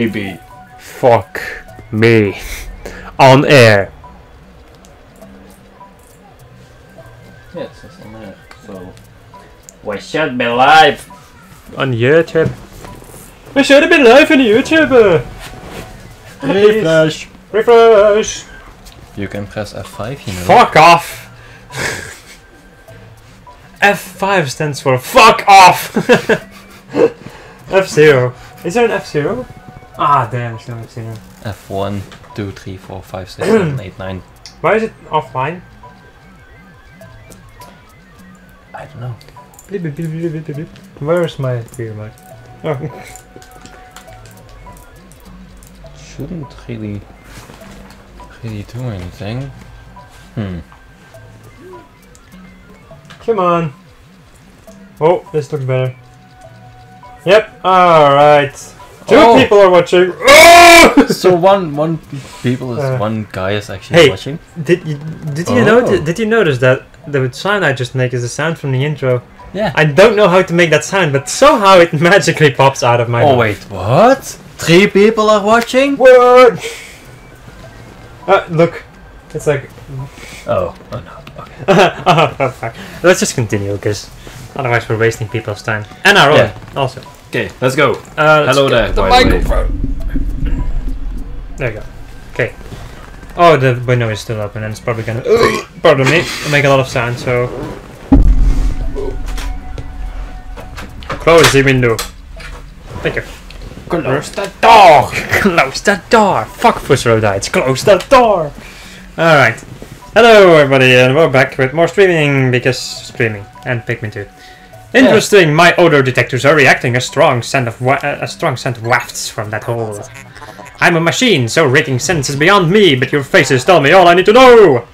baby. Fuck me. On air. Yeah, it says on there. So we should be live On YouTube. We should have been live on YouTube. Refresh. Refresh. You can press F5, you know. Fuck off. F5 stands for fuck off. F0. Is there an F0? Ah, damn, there's no F0. F1, 2, 3, 4, 5, 6, 7, 8, 9. Why is it offline? I don't know. Bleep, bleep, bleep, bleep, bleep, bleep. Where's my remote? Oh. Shouldn't really do anything. Come on. Oh, this looks better. Yep. All right. Two people are watching. Oh! So one guy is actually watching. Did you notice that the sound I just make is the sound from the intro? Yeah. I don't know how to make that sound, but somehow it magically pops out of my mouth. Oh wait, what? 3 people are watching? What? Look, it's like. Oh no. Okay. Let's just continue, because otherwise we're wasting people's time and our own also. Okay, let's go. Hello there. The microphone. There you go. Okay. Oh, the window is still open, and it's probably gonna. Pardon me. Make a lot of sound. So. Close the window. Thank you. Close the door. Close the door. Fuck Fussrodites. Close the door. Alright. Hello everybody, and we're back with more streaming, because streaming and Pikmin 2. Interesting, my odor detectors are reacting a strong scent of wafts from that hole. I'm a machine, so rating sense is beyond me, but your faces tell me all I need to know.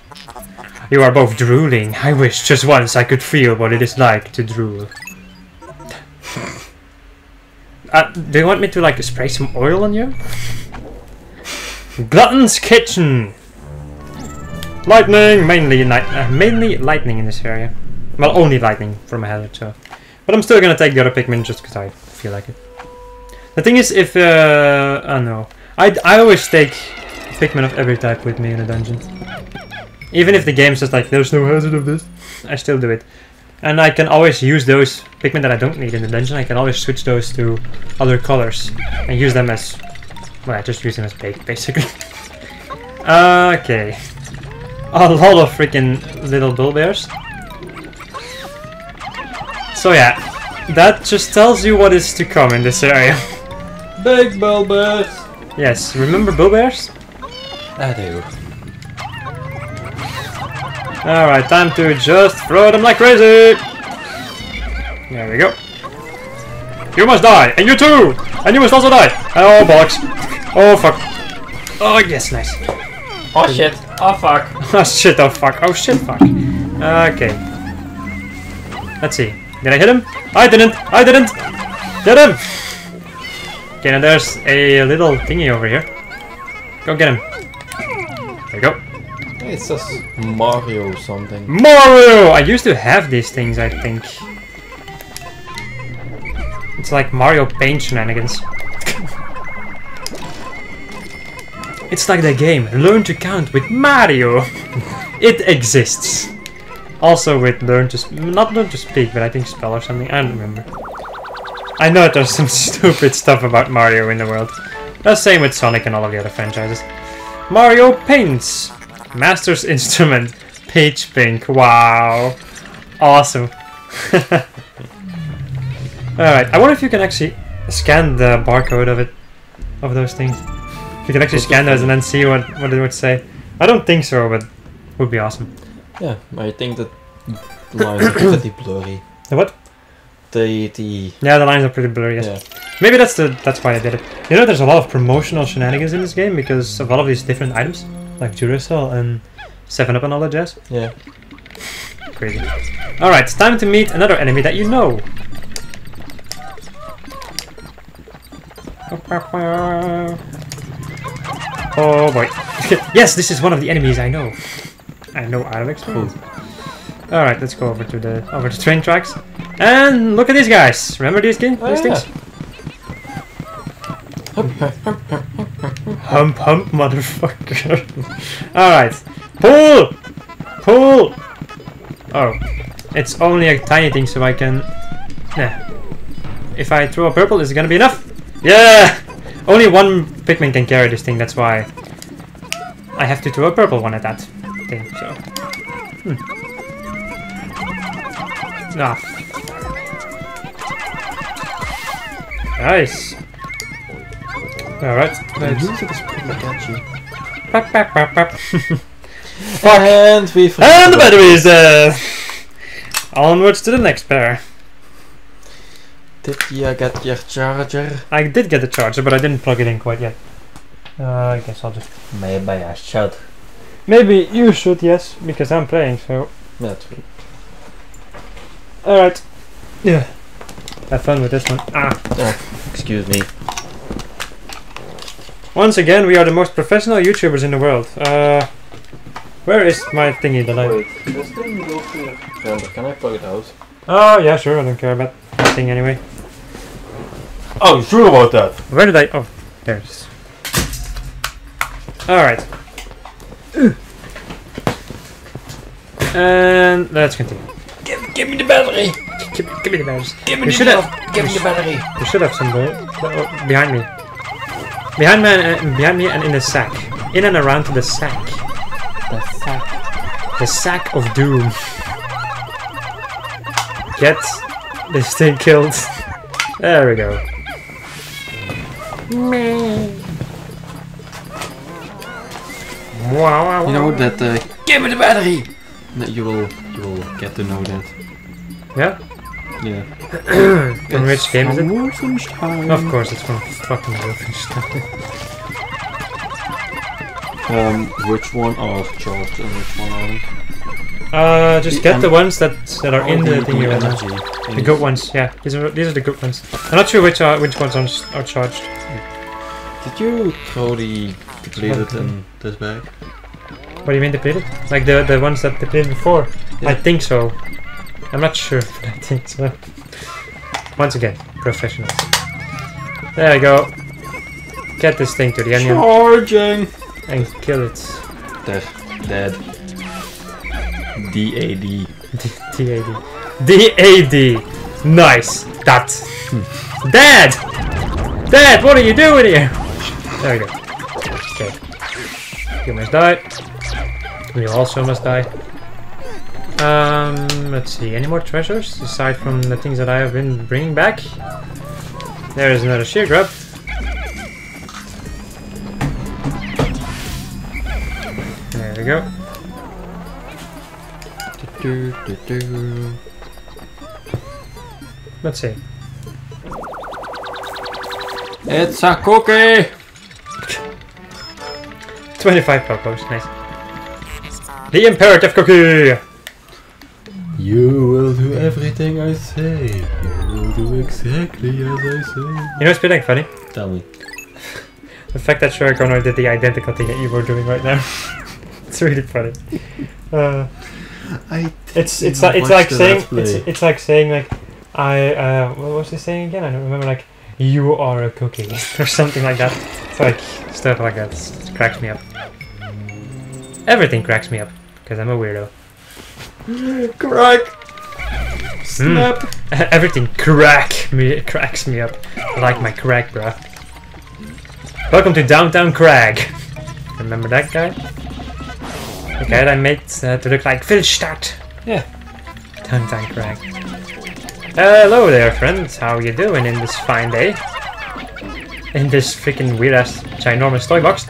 You are both drooling. I wish just once I could feel what it is like to drool. Do you want me to like spray some oil on you? Glutton's Kitchen. Lightning, mainly lightning in this area. Well, only lightning from a hazard, so. But I'm still gonna take the other Pikmin just because I feel like it. The thing is, if oh no, I always take Pikmin of every type with me in a dungeon. Even if the game says like there's no hazard of this, I still do it. And I can always use those Pikmin that I don't need in the dungeon. I can always switch those to other colors and use them as, well, I just use them as bait, basically. Okay. A lot of freaking little bull bears. So yeah, that just tells you what is to come in this area. Big bull bears. Yes, remember bull bears? I do. Alright, time to just throw them like crazy! There we go. You must die! And you too! And you must also die! Oh, bollocks. Oh, fuck. Oh, yes, nice. Oh, shit. Oh, fuck. Oh, shit, oh, fuck. Oh, shit, fuck. Okay. Let's see. Did I hit him? I didn't! I didn't! Get him! Okay, now there's a little thingy over here. Go get him. There you go. It says Mario something. Mario! I used to have these things, I think. It's like Mario Paint shenanigans. It's like the game Learn to Count with Mario. It exists. Also with not Learn to Speak, but I think Spell or something. I don't remember. I know there's some stupid stuff about Mario in the world. The same with Sonic and all of the other franchises. Mario Paints. Master's Instrument. Peach Pink. Wow. Awesome. Alright, I wonder if you can actually scan the barcode of it. Of those things. If you can actually scan those and then see what it would say. I don't think so, but it would be awesome. Yeah, I think that the lines are pretty blurry. The what? Yeah, the lines are pretty blurry, yes. Yeah. Maybe that's why I did it. You know, there's a lot of promotional shenanigans in this game because of all of these different items. Like Duracell and 7-Up and all that jazz. Yeah. Crazy. Alright, it's time to meet another enemy that you know. Oh boy. Yes, this is one of the enemies I know. I know out of experience. Alright, let's go over to the train tracks. And look at these guys. Remember these things? Oh, yeah. Hump, hump, motherfucker. Alright. Pull! Pull! Oh. It's only a tiny thing, so I can... Yeah. If I throw a purple, is it gonna be enough? Yeah! Only one Pikmin can carry this thing, that's why I have to throw a purple one at that thing, so... Ah. Nice. Alright. The music is pretty catchy. Bap, bap, bap, bap. And we And the battery is onwards to the next pair. Did you get your charger? I did get the charger, but I didn't plug it in quite yet. I guess I'll just... Maybe I should. Maybe you should, yes, because I'm playing, so... That's true. Alright. Yeah. Have fun with this one. Ah. Excuse me. Once again, we are the most professional YouTubers in the world. Where is my thingy that I... Wait, this thing go here. Can I plug it out? Oh, yeah, sure, I don't care about that thing anyway. Oh, sure about that. Where did I... Oh, there it is. Alright. And let's continue. Give me the battery. Give me the batteries. Give me We the should have... Give me the battery. We should have some behind me. Behind me and in the sack. In and around the sack. The sack. The sack of doom. Get this thing killed. There we go. Wow. You know that give me the battery. That you will get to know that. Yeah? Yeah. From which game is it? Wolfenstein. Of course, it's from fucking Wolfenstein. Which one are charged and which one aren't? Just get the ones that are in the thingy right now. energy. The good ones, yeah. These are the good ones. I'm not sure which ones are charged. Did you throw the depleted in this bag? What do you mean depleted? Like the ones that depleted before? Yeah. I think so. I'm not sure, but I think so. Once again, professionals. There you go. Get this thing to the onion Charging! and kill it. Dead. DAD. DAD. DAD. Nice. That. Dad! Dad, what are you doing here? There we go. Okay. You must die. You also must die. Let's see. Any more treasures aside from the things that I have been bringing back? There is another shear grub. There we go. Let's see. It's a cookie! 25 purples, nice. The imperative cookie! You will do everything I say. You will do exactly as I say. You know what's pretty funny? Tell me. The fact that Shuriken did the identical thing that you were doing right now. It's really funny. It's like saying like what was he saying again? I don't remember. Like, you are a cookie or something like that. It's like stuff like that. It cracks me up. Everything cracks me up because I'm a weirdo. Crack! Snap! Everything cracks me up. I like my crack, bruh. Welcome to Downtown Crag. Remember that guy? The guy that I made to look like Philstadt. Yeah. Downtown Crag. Hello there, friends. How you doing in this fine day? In this freaking weird ass ginormous toy box.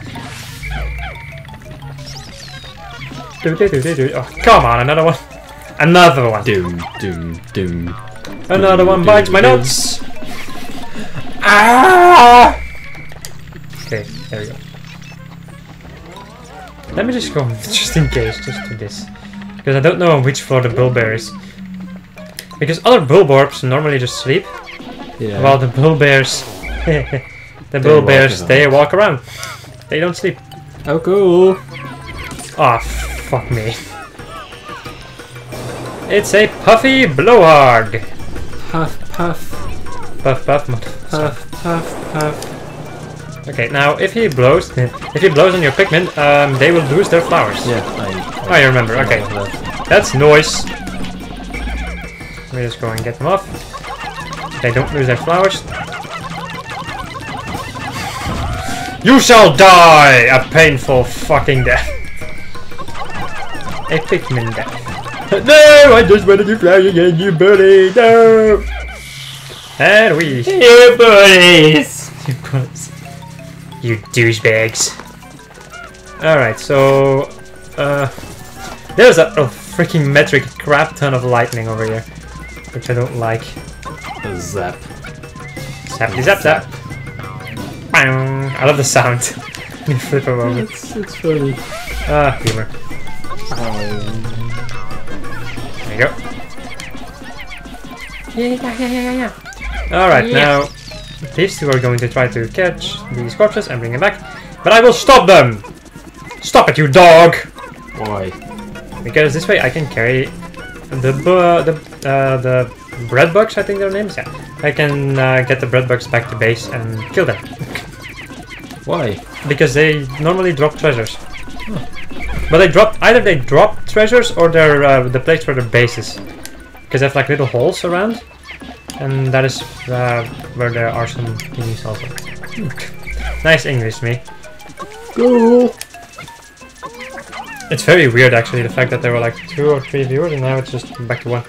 Oh, come on, another one. Another one. Doom. Another one bites my nuts. Ah! Okay, there we go. Let me just go, just in case, just do this. Because I don't know on which floor the bull bear is. Because other bullborbs normally just sleep. Yeah. While the bull bears... the bull bears, they walk around. They don't sleep. Oh, cool. Ah, fuck me. It's a puffy blowhard. Puff, puff. Puff, puff, Puff, puff, puff. Okay, now if he blows on your Pikmin, they will lose their flowers. Yeah, Oh, you remember? Okay, that's noise. Let me just go and get them off. They don't lose their flowers. You shall die a painful fucking death. A Pikmin death. No, I just wanted to fly again, you buddy. No. And we. You buddies! You buddies. You douchebags. Alright, so there's a freaking metric crap ton of lightning over here, which I don't like. Zap. Zappy zap zap. Bang. I love the sound. You flip them over. It's funny. Ah, humor. There you go. Yeah. Alright, now these two are going to try to catch these corpses and bring them back, but I will stop them! Stop it, you dog! Why? Because this way I can carry the bread bugs, I think their names. Yeah, I can get the bread bugs back to base and kill them. Why? Because they normally drop treasures. Huh. But either they drop treasures or they're the place for their bases. Because they have like little holes around, and that is where there are some things also. Nice English, me. Cool. It's very weird actually, the fact that there were like 2 or 3 viewers and now it's just back to 1.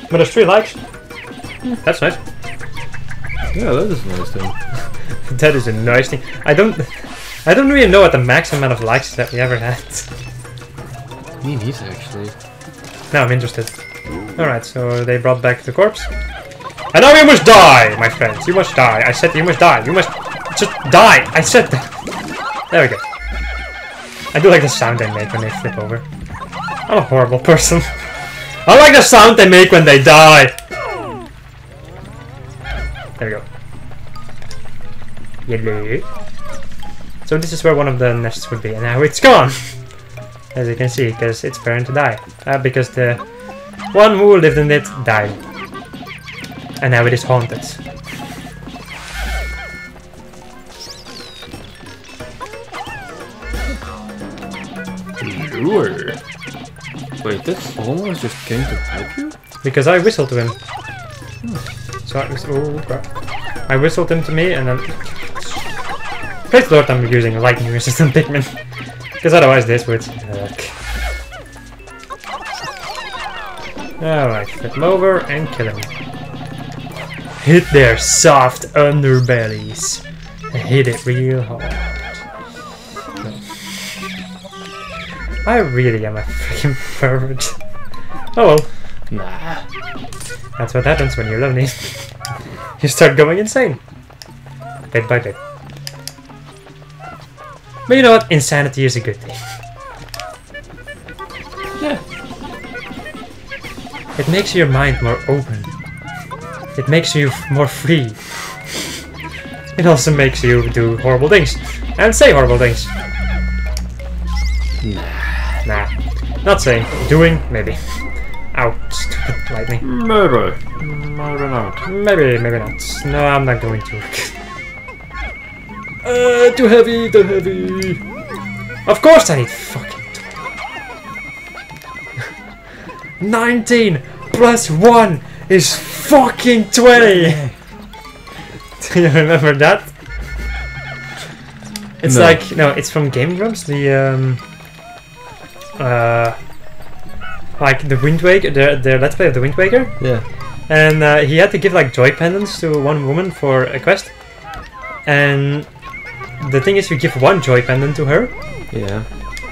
But there's 3 likes. That's nice. Yeah, that is nice then. That is a nice thing. I don't really know what the max amount of likes that we ever had. Me neither, actually. Now I'm interested. Alright, so they brought back the corpse. And now you must die, my friends. You must die. I said you must die. You must just die. I said that. There we go. I do like the sound they make when they flip over. I'm a horrible person. I like the sound they make when they die. There we go. Yellow. So this is where one of the nests would be, and now it's gone! As you can see, because it's preparing to die. Because the one who lived in it died. And now it is haunted. Lure. Wait, that almost just came to help you? Because I whistled to him. So oh crap. I whistled him to me and then... Praise the Lord I'm using a lightning resistant Pikmin. Because otherwise this would... Alright, flip him over and kill him. Hit their soft underbellies. Hit it real hard. I really am a freaking pervert. Oh well. Nah. That's what happens when you're lonely. You start going insane. Bit by bit. But you know what? Insanity is a good thing. Yeah. It makes your mind more open. It makes you more free. It also makes you do horrible things. And say horrible things. Nah. Not saying. Doing, maybe. Ow, stupid lightning. Maybe. Maybe not. Maybe not. No, I'm not going to. Too heavy, too heavy. Of course I need fucking 20. 19 plus 1 is fucking 20! Do you remember that? It's no. like, no, it's from Game Grumps, the, like the Wind Waker, the Let's Play of the Wind Waker. Yeah. And he had to give like joy pendants to one woman for a quest. And the thing is, you give 1 joy pendant to her. Yeah.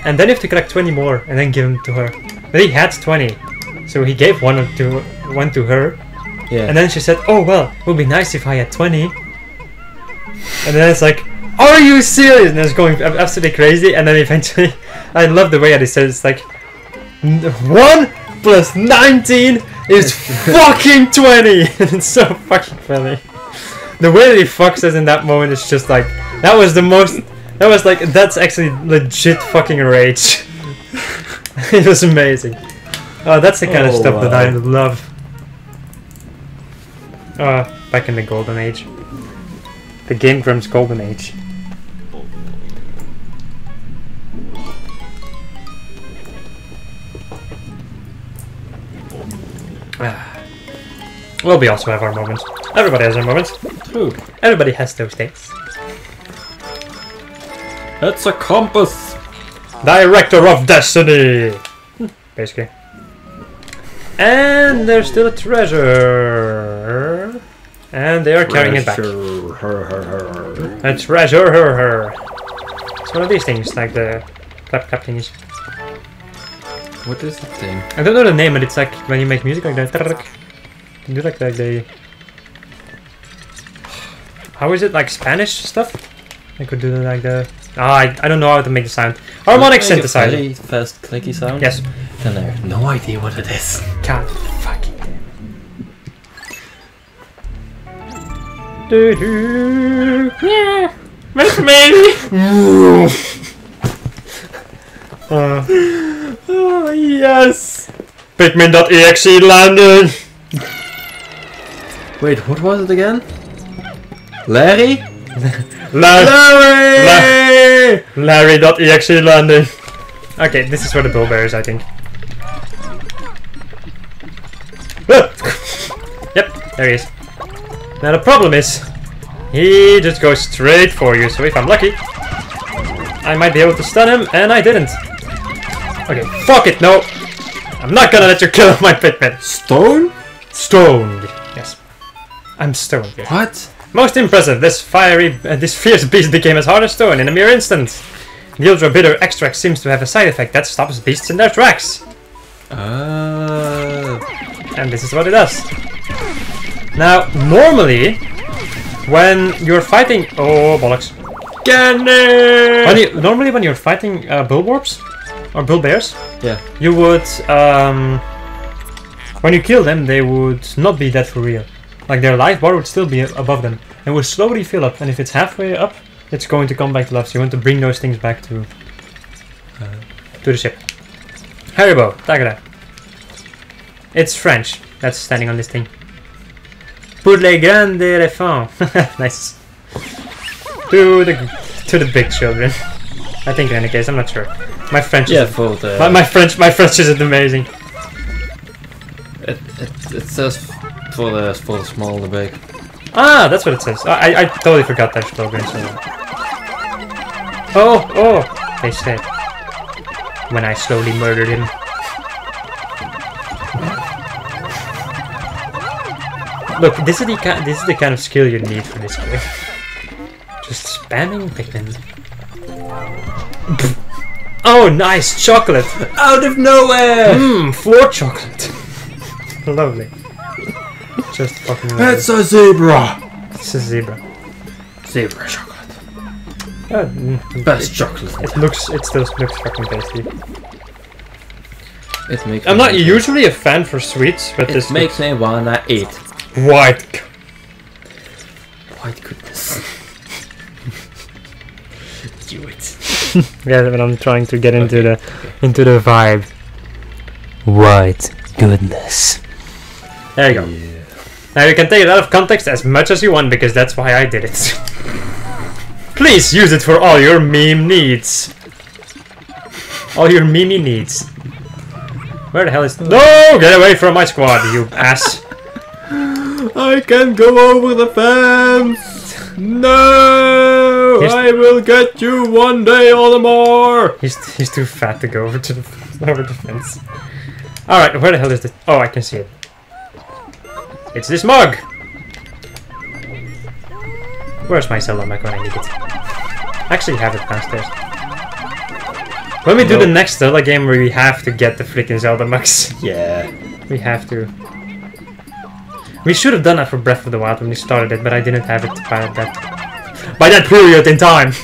And then you have to collect 20 more and then give them to her. But he had 20. So he gave one to her. Yeah. And then she said, oh well, it would be nice if I had 20. And then it's like, are you serious? And it's going absolutely crazy. And then eventually, I love the way that he says, it's like, 1 plus 19 is fucking 20! And it's so fucking funny. The way that he fucks us in that moment is just like, that was the most, that was like, that's actually legit fucking rage. It was amazing. Oh, that's the kind of stuff that I love. Back in the golden age. The Game Grumps golden age. Well, we also have our moments. Everybody has their moments. True. Everybody has those days. It's a compass. Director of Destiny! Basically. And there's still a treasure. And they are carrying it back. A treasure. It's one of these things, like the clap thingies. What is the thing? I don't know the name, but it's like when you make music like that. You do like the... How is it? Like Spanish stuff? I could do like the... I don't know how to make the sound. Harmonic synthesizer. Very fast clicky sound? Yes. Then I have no idea what it is. God fucking damn. Do-do. Yeah. Wait for me. Oh, yes! Pikmin.exe landing. Wait, what was it again? Larry? Larry! Larry.exe landing. Okay, this is for the bullbears, I think. Yep, there he is. Now the problem is, he just goes straight for you, so if I'm lucky, I might be able to stun him, and I didn't. Okay, fuck it, no! I'm not gonna let you kill my Pikmin. Stone? Stoned. Yes. I'm stoned here. What? Most impressive, this fierce beast became as hard as stone in a mere instant. The ultra bitter extract seems to have a side effect that stops beasts in their tracks. And this is what it does. Now, normally, when you're fighting... Oh, bollocks. Candy! Normally when you're fighting bullwarps, or bullbears, Yeah. you would... when you kill them, they would not be dead for real. Like their life bar would still be above them. And would slowly fill up, and if it's halfway up, it's going to come back to life. So you want to bring those things back to the ship. Haribo, Tagada. It's French. That's standing on this thing. Pour les grands éléphants. Nice. To the big children. I think in any case, I'm not sure. My French Yeah, is for the... my French isn't amazing. It says for the small and the big. Ah, that's what it says. I totally forgot that slogan. So. Oh, they said. When I slowly murdered him. Look, this is the kind of skill you need for this game. Just spamming Pikmin. Oh, nice chocolate! Out of nowhere! Mmm, floor chocolate. Lovely. Just fucking lovely. It's a zebra! It's a zebra. Zebra chocolate. Best chocolate. It still looks fucking tasty. It makes I'm not usually a fan for sweets, but this makes me wanna eat. White goodness. Do it. Yeah, but I'm trying to get into the vibe. White goodness. There you go. Yeah. Now you can take it out of context as much as you want because that's why I did it. Please use it for all your meme needs. All your meme needs. Where the hell is... No! Get away from my squad, you ass. I can go over the fence! No! I will get you one day or the more! He's too fat to go over to the fence. Alright, where the hell is this? Oh, I can see it. It's this mug! Where's my Zelda mug when I need it? I actually have it downstairs. When we do the next Zelda game where we have to get the freaking Zelda mugs. Yeah. We have to. We should have done that for Breath of the Wild when we started it, but I didn't have it by that period in time.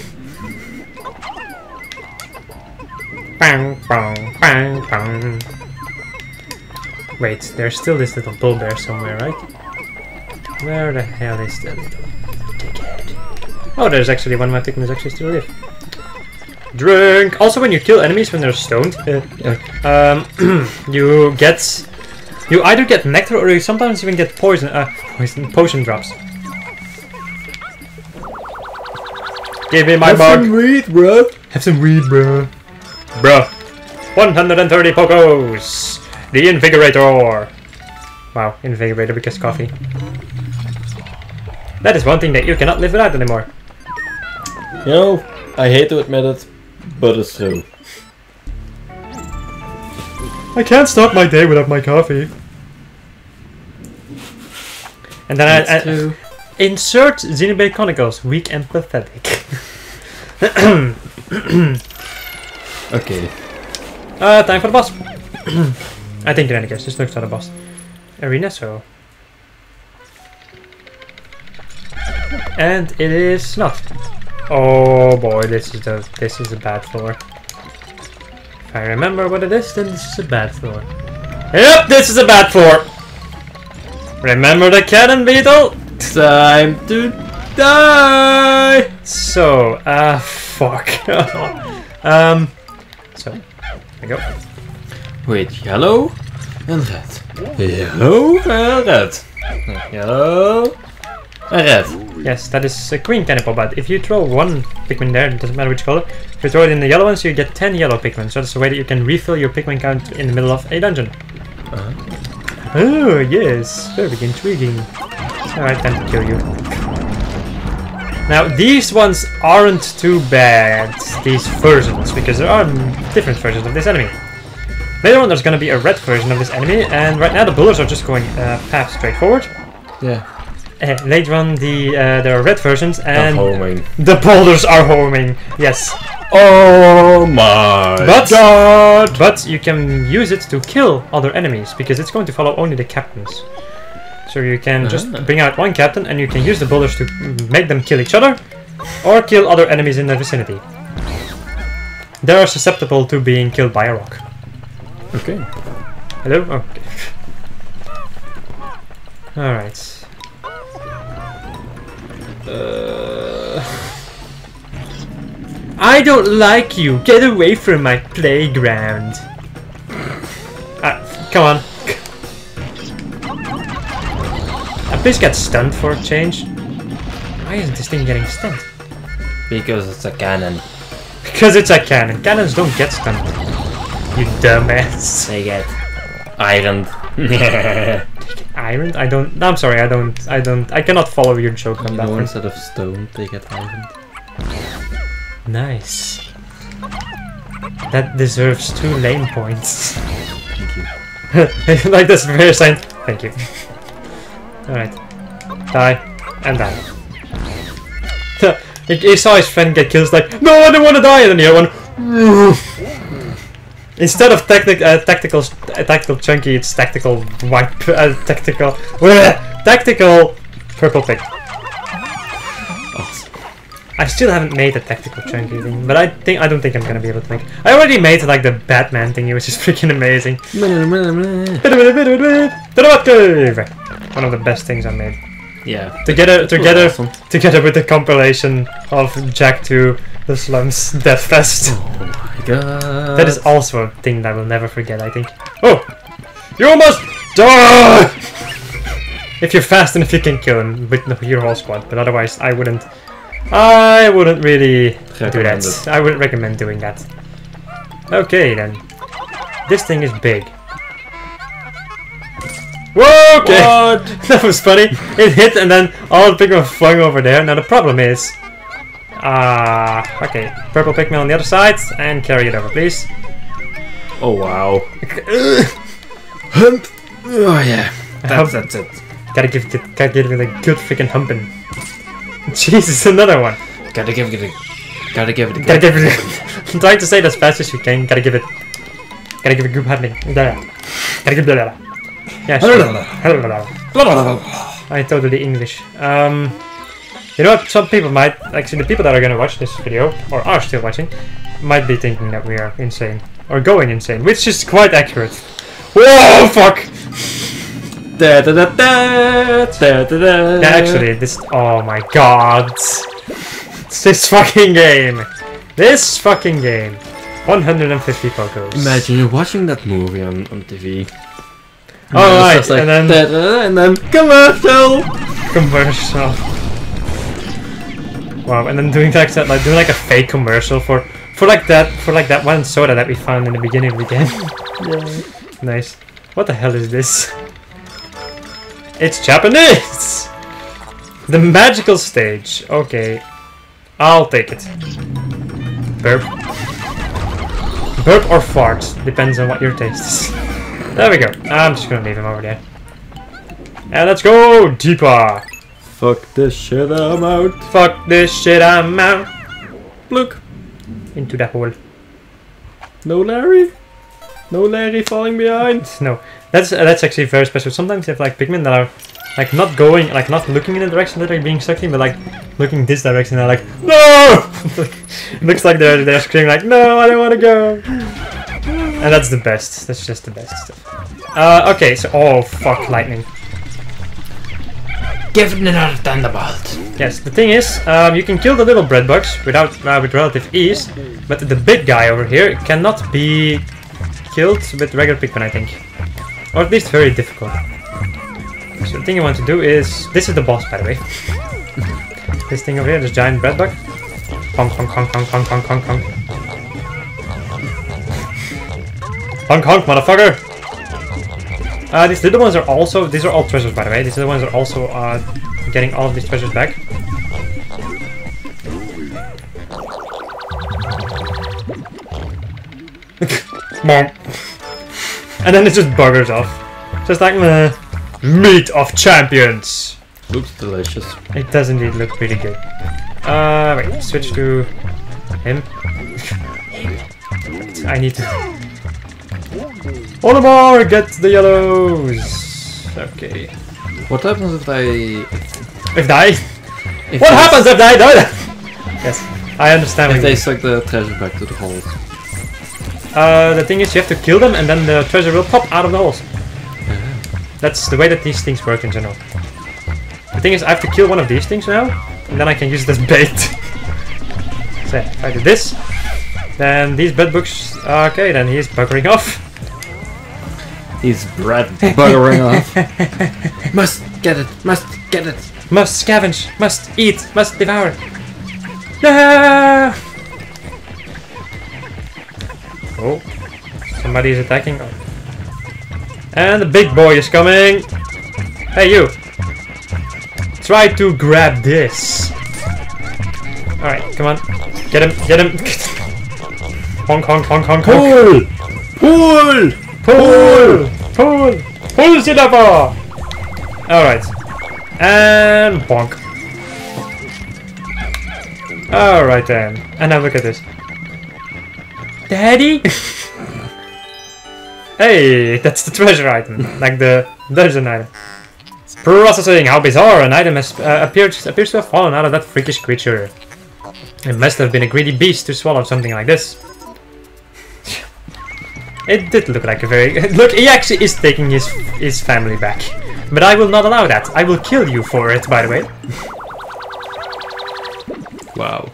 Bang, bang, bang, bang. Wait, there's still this little bull bear somewhere, right? Where the hell is the little dickhead? Oh, there's actually one of my Pikmin actually still alive. Drink! Also, when you kill enemies when they're stoned, you either get nectar or you sometimes even get potion drops. Give me my Have mug. some weed, bro. Have some weed, bro. Bro. 130 Pokos. The Invigorator. Wow, Invigorator because coffee. That is one thing that you cannot live without anymore. You know, I hate to admit it, but it's true. I can't start my day without my coffee. And then I insert Xenoblade Chronicles, weak and pathetic. Okay. Time for the boss. I think in any case, this looks like a boss. Arena, so. And it is not. Oh boy, this is a bad floor. If I remember what it is, then this is a bad floor. Yep, this is a bad floor. Remember the cannon beetle? Time to die! So, fuck. So, there we go. Wait, yellow and red. Yellow and red. Yellow and red. Yes, that is a green cannonball, but if you throw one Pikmin there, it doesn't matter which color. If you throw it in the yellow ones, you get 10 yellow Pikmin. So that's a way that you can refill your Pikmin count in the middle of a dungeon. Oh, yes. Very intriguing. Alright, time to kill you. Now, these ones aren't too bad, these versions, because there are different versions of this enemy. Later on, there's going to be a red version of this enemy, and right now the bullets are just going path straight forward. Yeah. Later on, there are red versions, and homing. the boulders are homing. Yes. Oh my god! But you can use it to kill other enemies, because it's going to follow only the captains. So you can just bring out one captain, and you can use the boulders to make them kill each other, or kill other enemies in the vicinity. They are susceptible to being killed by a rock. Okay. Hello? Okay. Alright. I don't like you! Get away from my playground! Come on. Please get stunned for a change. Why isn't this thing getting stunned? Because it's a cannon. Because it's a cannon. Cannons don't get stunned. You dumbass. They get ironed. Ironed? I'm sorry, I cannot follow your joke on that one. Instead of stone, they get ironed. Nice. That deserves 2 lane points. Thank you. Like this very sign. Thank you. Alright. Die. And die. He saw his friend get killed, like, no, I don't want to die! And then the other one, instead of tactical chunky, it's tactical white, tactical purple pick. Awesome. I still haven't made a tactical chunky thing, but I don't think I'm gonna be able to make. I already made like the Batman thingy, which is freaking amazing. One of the best things I made. Yeah. Together awesome. Together with the compilation of Jack 2 The Slums Death Fest. Oh my god. That is also a thing that I will never forget, I think. Oh! You almost die! If you're fast and if you can kill him with your whole squad, but otherwise I wouldn't really do that. I wouldn't recommend doing that. Okay then. This thing is big. Whoa, okay! What? That was funny. It hit and then all the Pikmin flung over there. Now the problem is... okay. Purple Pikmin on the other side and carry it over, please. Oh wow. Hump! Oh yeah. That's it. Gotta give it a good freaking humping. Jesus, another one. Gotta give it a I'm trying to say it as fast as you can. Gotta give it a good humping. Gotta give it a... Yeah, sure. I totally English. You know what? Some people might, actually the people that are gonna watch this video, or are still watching, might be thinking that we are insane. Or going insane, which is quite accurate. Whoa, fuck! Yeah, actually, this... Oh my god! This fucking game! This fucking game! 150 Pokos. Imagine you're watching that movie on TV. Alright, like, and then commercial! Commercial. Wow, and then doing like that, like doing like a fake commercial for that one soda that we found in the beginning of the game. Yeah. Nice. What the hell is this? It's Japanese! The magical stage. Okay. I'll take it. Burp. Burp or fart. Depends on what your taste is. There we go. I'm just gonna leave him over there. And let's go deeper. Fuck this shit, I'm out. Fuck this shit, I'm out. Look. Into that hole. No Larry? No Larry falling behind? No. That's actually very special. Sometimes you have like Pikmin that are like not going, like not looking in the direction that they're being sucked in, but like looking this direction and they're like, no! It looks like they're screaming like, no, I don't want to go. And that's the best. That's just the best stuff. Okay, so oh fuck, lightning. Give it another thunderbolt. Yes, the thing is, you can kill the little bread bugs with relative ease, but the big guy over here cannot be killed with regular Pikmin, I think. Or at least very difficult. So the thing you want to do is... This is the boss, by the way. This thing over here, this giant bread bug. Honk, honk, honk, honk, honk, honk, honk, honk. Honk, honk, motherfucker! These little ones are also... These are all treasures, by the way. These little ones are also getting all of these treasures back. Mom. And then it just buggers off. Just like, meh. Meat of champions! Looks delicious. It does indeed look pretty good. Wait, switch to him. I need to... Olimar, get the yellows! Okay. What happens if I... If die? What happens if I die? Yes, I understand If what they you suck the treasure back to the holes. mean. The thing is, you have to kill them and then the treasure will pop out of the holes. That's the way that these things work in general. The thing is, I have to kill one of these things now, and then I can use it as bait. So, if I do this, then these bed books... Okay, then he's buggering off. He's bread buggering off. Must get it, must get it. Must scavenge, must eat, must devour. No! Oh, somebody is attacking. Oh. And the big boy is coming. Hey, you. Try to grab this. Alright, come on. Get him, get him. Honk, honk, honk, honk, honk. Pull! Pull! Pull! Pull the lever! Alright. And bonk. Alright then. And now look at this. Daddy? Hey, that's the treasure item. Like the dungeon item. Processing, how bizarre! An item has appears to have fallen out of that freakish creature. It must have been a greedy beast to swallow something like this. It did look like a very... Look, he actually is taking his family back. But I will not allow that. I will kill you for it, by the way. Wow.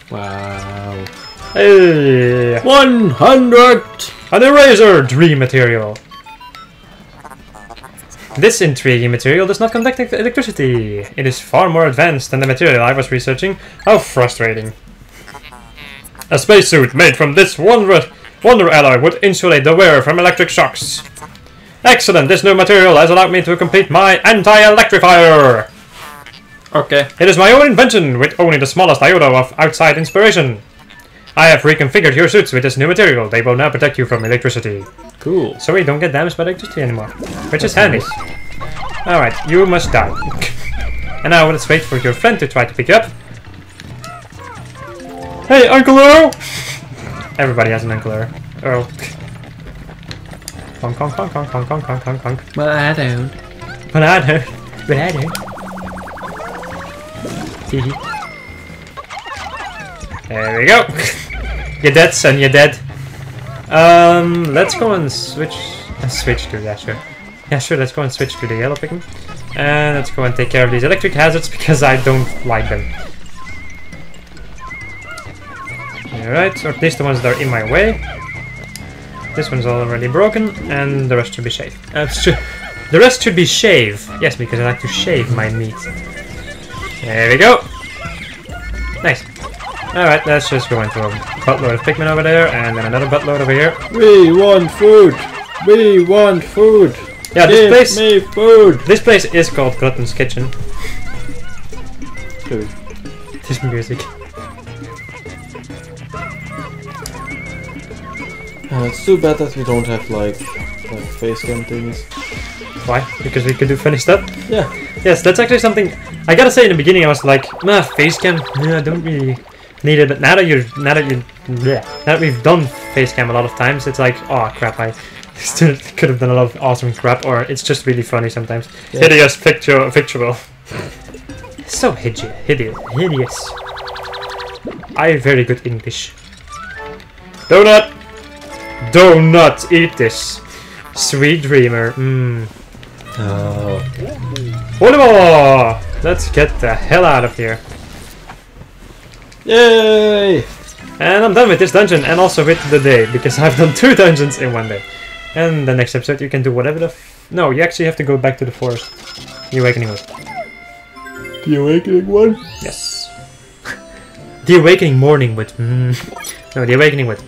Wow. Hey! 100! An eraser! Dream material. This intriguing material does not conduct electricity. It is far more advanced than the material I was researching. How frustrating. A spacesuit made from this wonder alloy would insulate the wearer from electric shocks. Excellent! This new material has allowed me to complete my anti-electrifier! Okay. It is my own invention, with only the smallest iota of outside inspiration. I have reconfigured your suits with this new material. They will now protect you from electricity. Cool. So we don't get damaged by electricity anymore. Which is handy. Alright, you must die. And now let's wait for your friend to try to pick you up. Hey, Uncle Earl! Everybody has an Uncle Earl. Honk, honk, honk, honk, honk, honk, honk, honk, honk. But I don't. But I don't. But I don't. There we go. You're dead, son, you're dead. Let's go and switch to, yeah, sure. Yeah, sure, let's go and switch to the yellow Pikmin. And let's go and take care of these electric hazards, because I don't like them. Alright, or at least the ones that are in my way. This one's already broken, and the rest should be shave. The rest should be shave. Yes, because I like to shave my meat. There we go. Nice. Alright, let's just go into a buttload of Pikmin over there, and then another buttload over here. We want food! We want food! Yeah, Give me food! This place is called Glutton's Kitchen. True. This music. It's too bad that we don't have like face cam things. Why? Because we could do funny stuff? Yeah. Yes, that's actually something. I gotta say, in the beginning I was like, nah, face cam, nah, I don't really need it. But now that we've done face cam a lot of times, it's like, oh crap, I still could have done a lot of awesome crap, or it's just really funny sometimes. Yeah. Hideous fictional. So hideous. I very good English. Donut! Do not eat this. Sweet dreamer. Mmm. Oh. Whatever! Let's get the hell out of here. Yay! And I'm done with this dungeon and also with the day, because I've done 2 dungeons in one day. And the next episode you can do whatever the no, you actually have to go back to the forest. The Awakening Wood. The Awakening one? Yes. The Awakening Morning Wood. No, the Awakening Wood.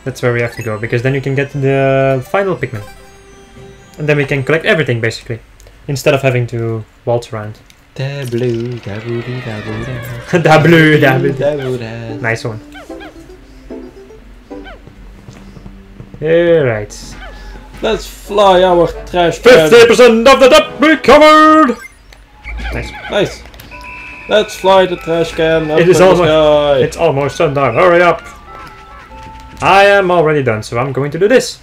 That's where we have to go, because then you can get the final Pikmin. And then we can collect everything, basically. Instead of having to waltz around. Da blue, da blue, da blue, Da blue, da blue. da blue, da. Nice one. Alright. Let's fly our trash can. 50% of the debt recovered! Nice. Nice. Let's fly the trash can up It is in the almost, sky. it's almost sundown. Hurry up! I am already done, so I'm going to do this.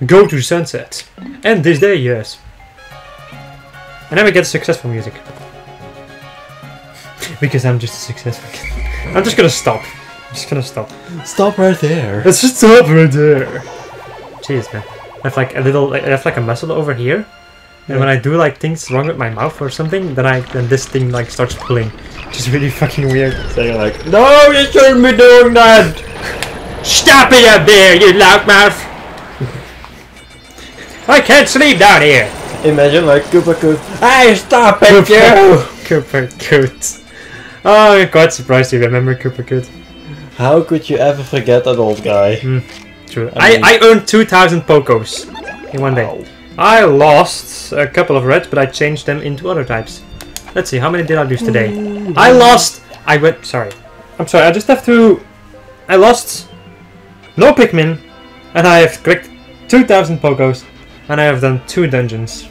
Go to sunset. And this day, yes. And then we get successful music. Because I'm just a successful kid. I'm just gonna stop. I'm just gonna stop. Stop right there. Let's just stop right there. Jeez, man. I have like a little, I have like a muscle over here. And when I do like things wrong with my mouth or something, then this thing like starts pulling. Which is really fucking weird. So you're like, no, you shouldn't be doing that. Stop it up there, you loudmouth! I can't sleep down here! Imagine like Koopa Coot. Hey, stop it, you! Cooper Coot. Oh, I'm quite surprised you remember Cooper Coot. How could you ever forget that old guy? True. I mean- I earned 2,000 Pokos in one day. Wow. I lost a couple of reds, but I changed them into other types. Let's see, how many did I lose today? Sorry. I'm sorry, I just have to... I lost no Pikmin, and I have clicked 2,000 Pokos, and I have done 2 dungeons.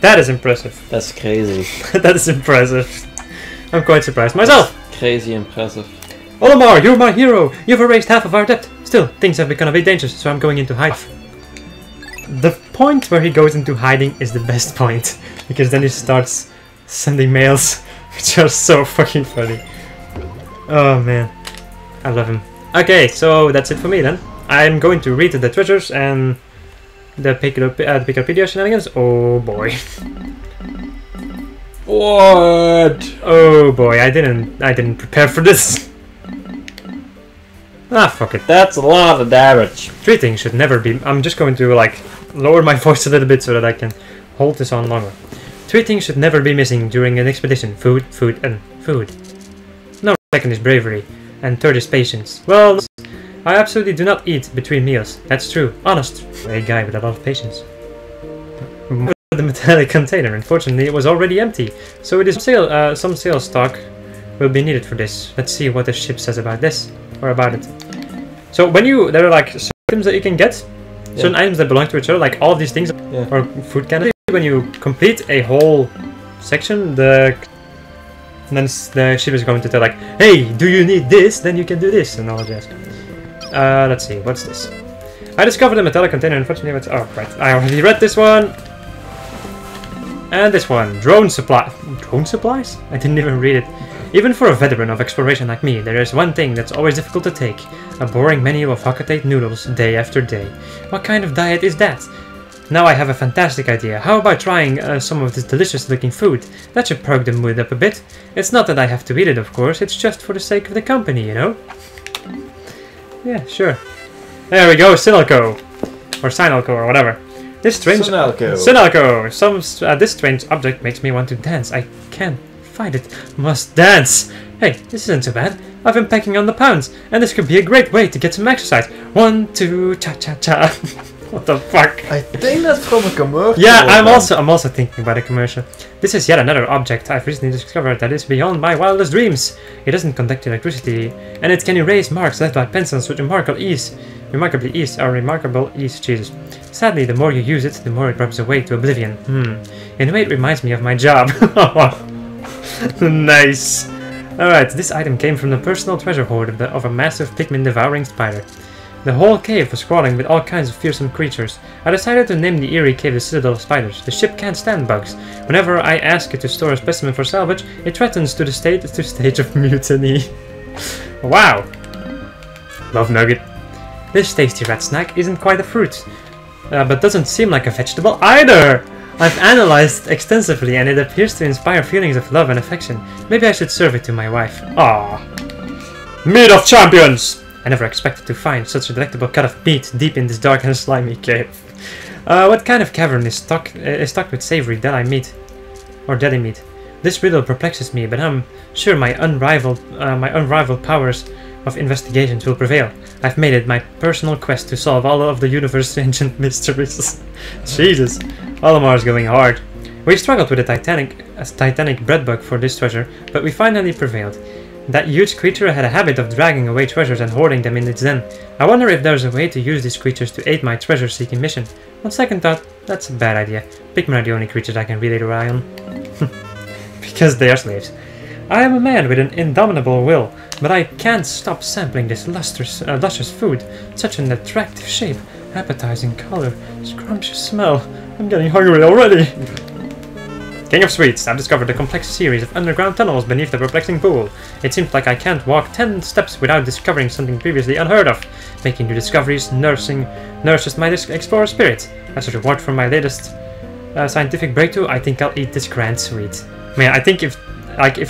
That is impressive. That's crazy. That is impressive. I'm quite surprised myself. Crazy impressive. Olimar, you're my hero. You've erased half of our debt. Still, things have become a bit dangerous, so I'm going into hide. The point where he goes into hiding is the best point, because then he starts sending mails, which are so fucking funny. Oh man, I love him. Okay, so that's it for me then. I'm going to read the treasures and the Picropedia shenanigans. Oh boy. What? Oh boy, I didn't prepare for this. Ah, fuck it. That's a lot of damage. 3 things should never be... I'm just going to, like, lower my voice a little bit so that I can hold this on longer. 3 things should never be missing during an expedition. Food, food, and food. No, second is bravery, and third is patience. Well, I absolutely do not eat between meals. That's true. Honest. A guy with a lot of patience. The metallic container. Unfortunately, it was already empty. So it is some sales stock will be needed for this. Let's see what the ship says about this. Or about it. So when there are like certain items that you can get, certain items that belong to each other, like all of these things, or food cannons. When you complete a whole section, then the ship is going to tell like, hey, do you need this? Then you can do this, and all that. Let's see, what's this? I discovered a metallic container. Unfortunately, oh right, I already read this one. And this one, drone supplies. I didn't even read it. Even for a veteran of exploration like me, there is one thing that's always difficult to take. A boring menu of Hokkatate noodles day after day. What kind of diet is that? Now I have a fantastic idea. How about trying some of this delicious looking food? That should perk the mood up a bit. It's not that I have to eat it, of course. It's just for the sake of the company, you know? Yeah, sure. There we go, Sinalco. Or Sinalco, or whatever. This strange... Sinalco. Sinalco! This strange object makes me want to dance. I can't find it. Must dance. Hey, this isn't so bad. I've been packing on the pounds, and this could be a great way to get some exercise. 1, 2, cha-cha-cha. What the fuck? I think that's from a commercial. Yeah, I'm also thinking about a commercial. This is yet another object I've recently discovered that is beyond my wildest dreams. It doesn't conduct electricity, and it can erase marks left by pencils with remarkable ease. Remarkable ease, Jesus. Sadly, the more you use it, the more it rubs away to oblivion. In a way, it reminds me of my job. Nice. Alright, this item came from the personal treasure hoard of a massive Pikmin devouring spider. The whole cave was crawling with all kinds of fearsome creatures. I decided to name the eerie cave the Citadel of Spiders. The ship can't stand bugs. Whenever I ask it to store a specimen for salvage, it threatens to the stage of mutiny. Wow! Love nugget. This tasty rat snack isn't quite a fruit, but doesn't seem like a vegetable either! I've analyzed it extensively and it appears to inspire feelings of love and affection. Maybe I should serve it to my wife. Ah, meat of champions! I never expected to find such a delectable cut of meat deep in this dark and slimy cave. What kind of cavern is stocked with savory deli meat? Or deli meat? This riddle perplexes me, but I'm sure my unrivaled powers of investigation will prevail. I've made it my personal quest to solve all of the universe's ancient mysteries. Jesus, Olamar's going hard. We struggled with a titanic breadbug for this treasure, but we finally prevailed. That huge creature had a habit of dragging away treasures and hoarding them in its den. I wonder if there's a way to use these creatures to aid my treasure-seeking mission. On second thought, that's a bad idea. Pikmin are the only creatures I can really rely on. Because they are slaves. I am a man with an indomitable will, but I can't stop sampling this luscious food. Such an attractive shape, appetizing color, scrumptious smell. I'm getting hungry already. King of Sweets, I've discovered a complex series of underground tunnels beneath the perplexing pool. It seems like I can't walk 10 steps without discovering something previously unheard of. Making new discoveries nourishes my explorer spirit. As a reward for my latest scientific breakthrough, I think I'll eat this grand sweet. Man, I think if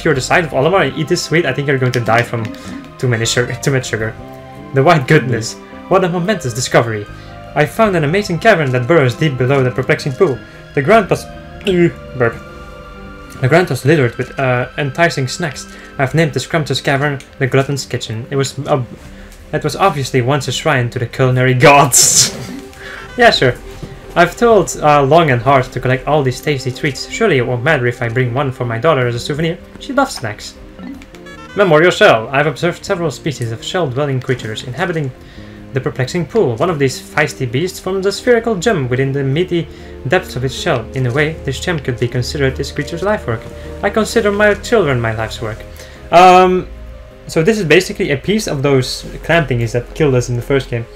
you're the side of Olimar and eat this sweet, I think you're going to die from too much sugar. The white goodness. What a momentous discovery. I found an amazing cavern that burrows deep below the perplexing pool. The ground was... burp. The ground was littered with enticing snacks. I've named the scrumptious cavern the Glutton's Kitchen. It was obviously once a shrine to the culinary gods. Yeah, sure. I've told long and hard to collect all these tasty treats. Surely it won't matter if I bring one for my daughter as a souvenir. She loves snacks. Memorial Shell. I've observed several species of shell-dwelling creatures inhabiting the perplexing pool. One of these feisty beasts forms a spherical gem within the meaty depths of its shell. In a way, this gem could be considered this creature's life work. I consider my children my life's work. So this is basically a piece of those clam thingies that killed us in the first game.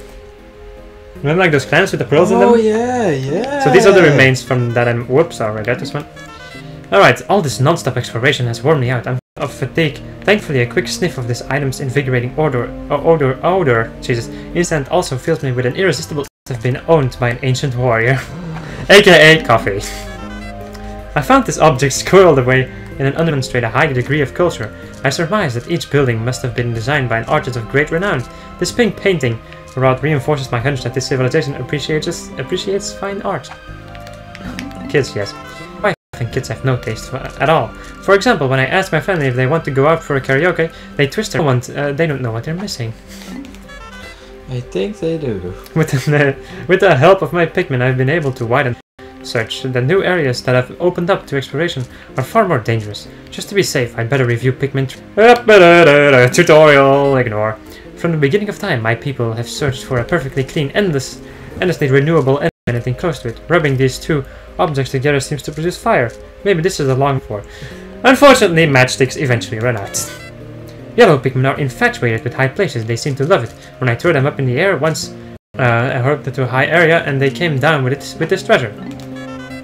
Remember like those clams with the pearls in them? Oh yeah, yeah. So these are the remains from that. Whoops, I read this one. Alright, all this non-stop exploration has worn me out. I'm of fatigue. Thankfully, a quick sniff of this item's invigorating odor, Jesus, instant also fills me with an irresistible sense of being owned by an ancient warrior. AKA coffee. I found this object squirreled away in an undemonstrate a high degree of culture. I surmise that each building must have been designed by an artist of great renown. This pink painting route reinforces my hunch that this civilization appreciates fine art. Kids, yes. I think kids have no taste at all. For example, when I ask my family if they want to go out for a karaoke, they twist their want. They don't know what they're missing. I think they do. With the help of my Pikmin, I've been able to widen search. The new areas that have opened up to exploration are far more dangerous. Just to be safe, I'd better review Pikmin tutorial. Ignore. From the beginning of time, my people have searched for a perfectly clean, endlessly renewable anything close to it. Rubbing these two objects together seems to produce fire. Maybe this is a long for. Unfortunately, matchsticks eventually run out. Yellow Pikmin are infatuated with high places. They seem to love it. When I threw them up in the air once, I hurled it to a high area, and they came down with this treasure.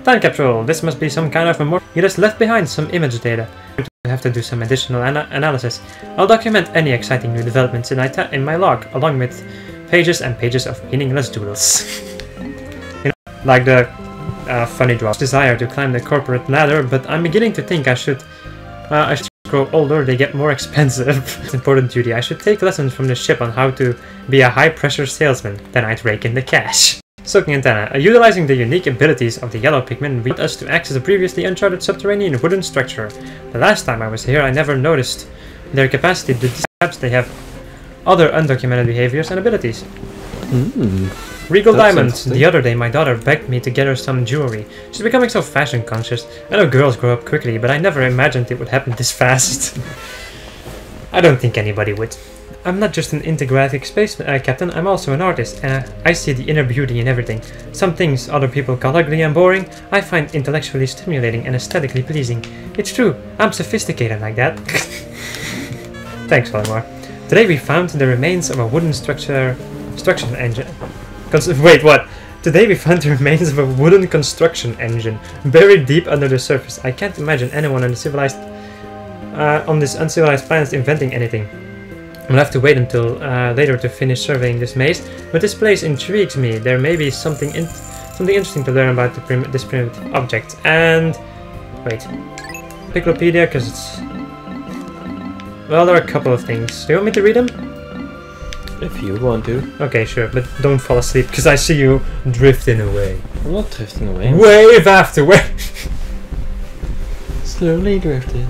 Time capsule. This must be some kind of memorial. It has left behind some image data. I have to do some additional analysis. I'll document any exciting new developments in my log, along with pages and pages of meaningless doodles. You know, like the funny drops. Desire to climb the corporate ladder, but I'm beginning to think I should grow older. They get more expensive. It's important duty. I should take lessons from the ship on how to be a high-pressure salesman. Then I'd rake in the cash. Soaking Antenna. Utilizing the unique abilities of the yellow Pikmin, we want us to access a previously uncharted subterranean wooden structure. The last time I was here, I never noticed their capacity to perhaps they have other undocumented behaviors and abilities. Regal Diamonds. The other day, my daughter begged me to get her some jewelry. She's becoming so fashion conscious. I know girls grow up quickly, but I never imagined it would happen this fast. I don't think anybody would. I'm not just an intergalactic space captain, I'm also an artist, and I see the inner beauty in everything. Some things other people call ugly and boring, I find intellectually stimulating and aesthetically pleasing. It's true, I'm sophisticated like that. Thanks, Olimar. Today we found the remains of a wooden construction engine. Wait, what? Today we found the remains of a wooden construction engine buried deep under the surface. I can't imagine anyone on this uncivilized planet inventing anything. We'll have to wait until later to finish surveying this maze, but this place intrigues me. There may be something interesting to learn about this primitive object. And wait, Encyclopedia, because it's well, there are a couple of things. Do you want me to read them? If you want to. Okay, sure, but don't fall asleep because I see you drifting away. I'm not drifting away. Wave after wave. Slowly drifting.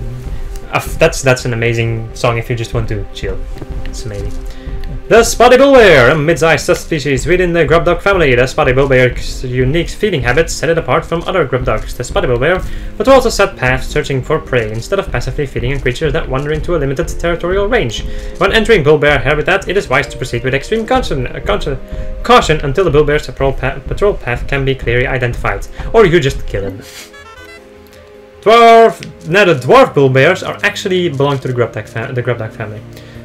That's an amazing song if you just want to chill. It's amazing. The Spotty Bullbear, a mid-sized subspecies within the grubdog family. The Spotty Bullbear's unique feeding habits set it apart from other grubdogs. The Spotty Bullbear but also set paths searching for prey instead of passively feeding on creatures that wander into a limited territorial range. When entering bullbear habitat, it is wise to proceed with extreme caution until the bullbear's patrol path can be clearly identified, or you just kill him. Now the dwarf bullbears are actually belong to the grubdog family.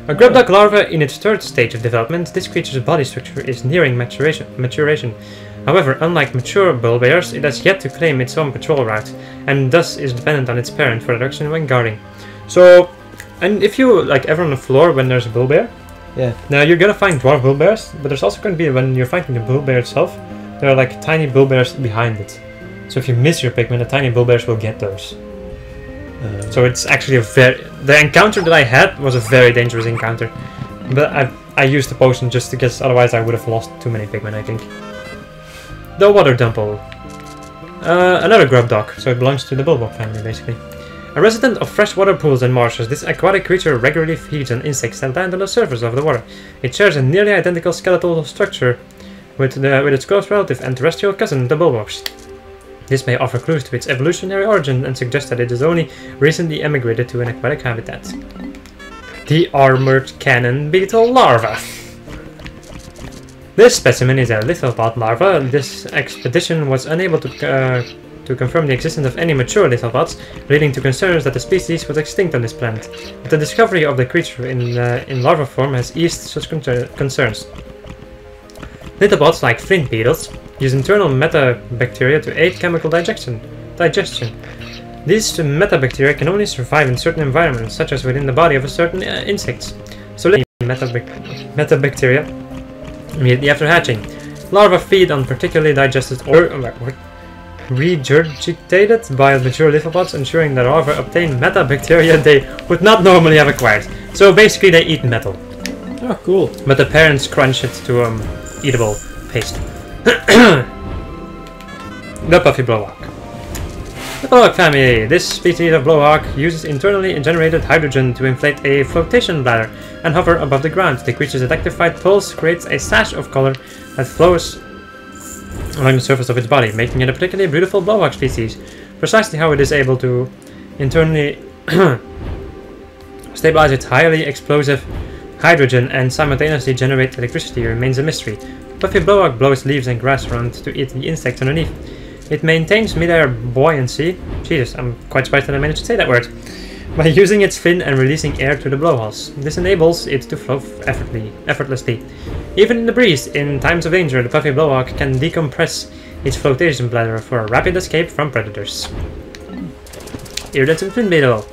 A grubdog larva in its third stage of development, this creature's body structure is nearing maturation. However, unlike mature bullbears, it has yet to claim its own patrol route, and thus is dependent on its parent for direction when guarding. So, and if you like ever on the floor when there's a bullbear, yeah. Now you're gonna find dwarf bullbears, but there's also gonna be when you're fighting the bullbear itself, there are like tiny bullbears behind it. So if you miss your Pikmin, the tiny bullbears will get those. So it's actually the encounter that I had was a very dangerous encounter. But I used the potion just because otherwise I would have lost too many Pikmin, I think. The Water Dumple. Another grubdog, so it belongs to the bulbog family basically. A resident of freshwater pools and marshes, this aquatic creature regularly feeds on insects that land on the surface of the water. It shares a nearly identical skeletal structure with its close relative and terrestrial cousin, the bulbogs. This may offer clues to its evolutionary origin and suggest that it has only recently emigrated to an aquatic habitat. The Armored Cannon Beetle Larva. This specimen is a lithopod larva. This expedition was unable to confirm the existence of any mature lithopods, leading to concerns that the species was extinct on this planet. But the discovery of the creature in larva form has eased such concerns. Lithopods, like flint beetles, use internal metabacteria to aid chemical digestion. These metabacteria can only survive in certain environments, such as within the body of a certain insect. So metabacteria immediately after hatching. Larvae feed on particularly digested or regurgitated by mature lithopods, ensuring that larvae obtain metabacteria they would not normally have acquired. So basically they eat metal. Oh, cool. But the parents crunch it to eatable paste. The Puffy Blowhawk. The Blowhawk family. This species of blowhawk uses internally generated hydrogen to inflate a flotation bladder and hover above the ground. The creature's electrified pulse creates a sash of color that flows along the surface of its body, making it a particularly beautiful blowhawk species. Precisely how it is able to internally stabilize its highly explosive hydrogen and simultaneously generate electricity remains a mystery. Puffy Blowhawk blows leaves and grass around to eat the insects underneath. It maintains mid-air buoyancy. Jesus, I'm quite surprised that I managed to say that word. By using its fin and releasing air through the blowholes. This enables it to float effortlessly. Even in the breeze, in times of danger, the Puffy Blowhawk can decompress its flotation bladder for a rapid escape from predators. Iridescent Flint Beetle.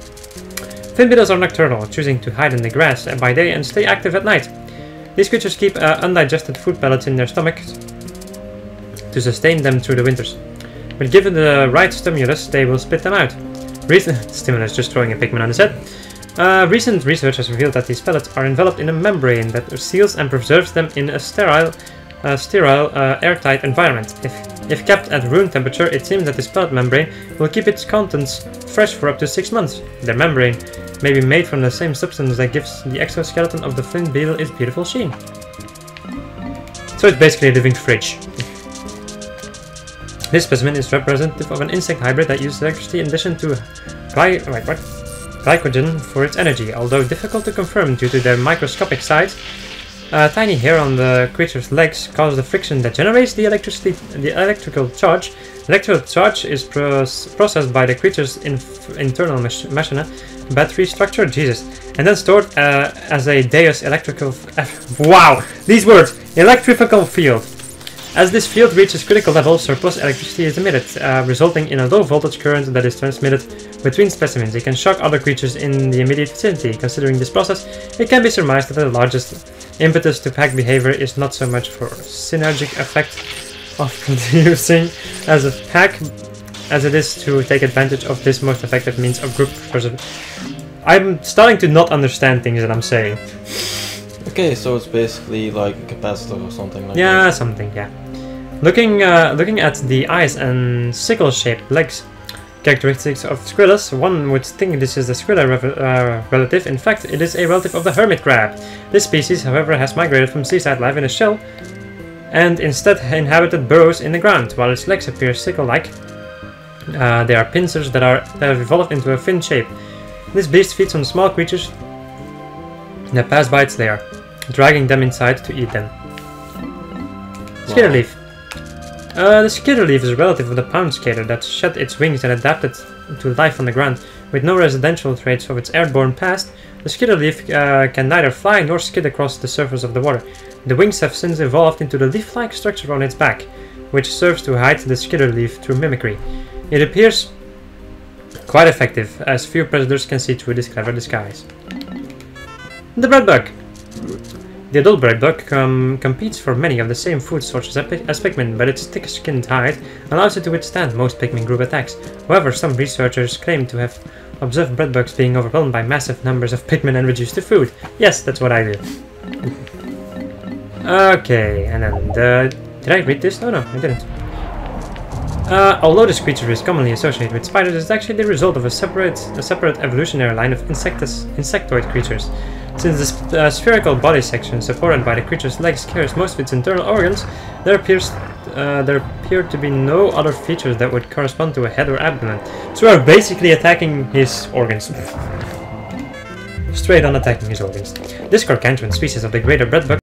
Flint beetles are nocturnal, choosing to hide in the grass by day and stay active at night. These creatures keep undigested food pellets in their stomachs to sustain them through the winters. But given the right stimulus, they will spit them out. Stimulus, just throwing a Pikmin on his head. Recent research has revealed that these pellets are enveloped in a membrane that seals and preserves them in a sterile sterile, airtight environment. If kept at room temperature, it seems that this pellet membrane will keep its contents fresh for up to 6 months. The membrane may be made from the same substance that gives the exoskeleton of the flint beetle its beautiful sheen. So it's basically a living fridge. This specimen is representative of an insect hybrid that uses electricity in addition to glycogen for its energy. Although difficult to confirm due to their microscopic size, a tiny hair on the creature's legs causes the friction that generates the electrical charge. Electrical charge is processed by the creature's internal machina, battery structure, Jesus, and then stored as a Deus electrical. Wow, these words! Electrical field. As this field reaches critical levels, surplus electricity is emitted, resulting in a low voltage current that is transmitted between specimens. It can shock other creatures in the immediate vicinity. Considering this process, it can be surmised that the largest impetus to pack behavior is not so much for synergic effect of producing as a pack as it is to take advantage of this most effective means of group preservation. I'm starting to not understand things that I'm saying. Okay, so it's basically like a capacitor or something like that. Yeah, something, yeah. Looking at the eyes and sickle-shaped legs characteristics of Squillus, one would think this is the Squilla relative. In fact, it is a relative of the hermit crab. This species, however, has migrated from seaside life in a shell and instead inhabited burrows in the ground. While its legs appear sickle-like, they are pincers that have evolved into a fin shape. This beast feeds on small creatures that pass by its lair, dragging them inside to eat them. Skitterleaf. The skitterleaf is a relative of the pound skater that shed its wings and adapted to life on the ground. With no residential traits of its airborne past, the skitterleaf can neither fly nor skid across the surface of the water. The wings have since evolved into the leaf-like structure on its back, which serves to hide the skitterleaf through mimicry. It appears quite effective, as few predators can see through this clever disguise. The breadbug. The adult breadbug competes for many of the same food sources as Pikmin, but its thick-skinned hide allows it to withstand most Pikmin group attacks. However, some researchers claim to have observed breadbugs being overwhelmed by massive numbers of Pikmin and reduced to food. Yes, that's what I do. Okay, and then did I read this? Oh no, I didn't. Although this creature is commonly associated with spiders, it is actually the result of a separate evolutionary line of insectoid creatures. Since the spherical body section supported by the creature's legs carries most of its internal organs, there appear to be no other features that would correspond to a head or abdomen. So we are basically attacking his organs. Straight on attacking his organs. This gargantuan species of the greater breadbug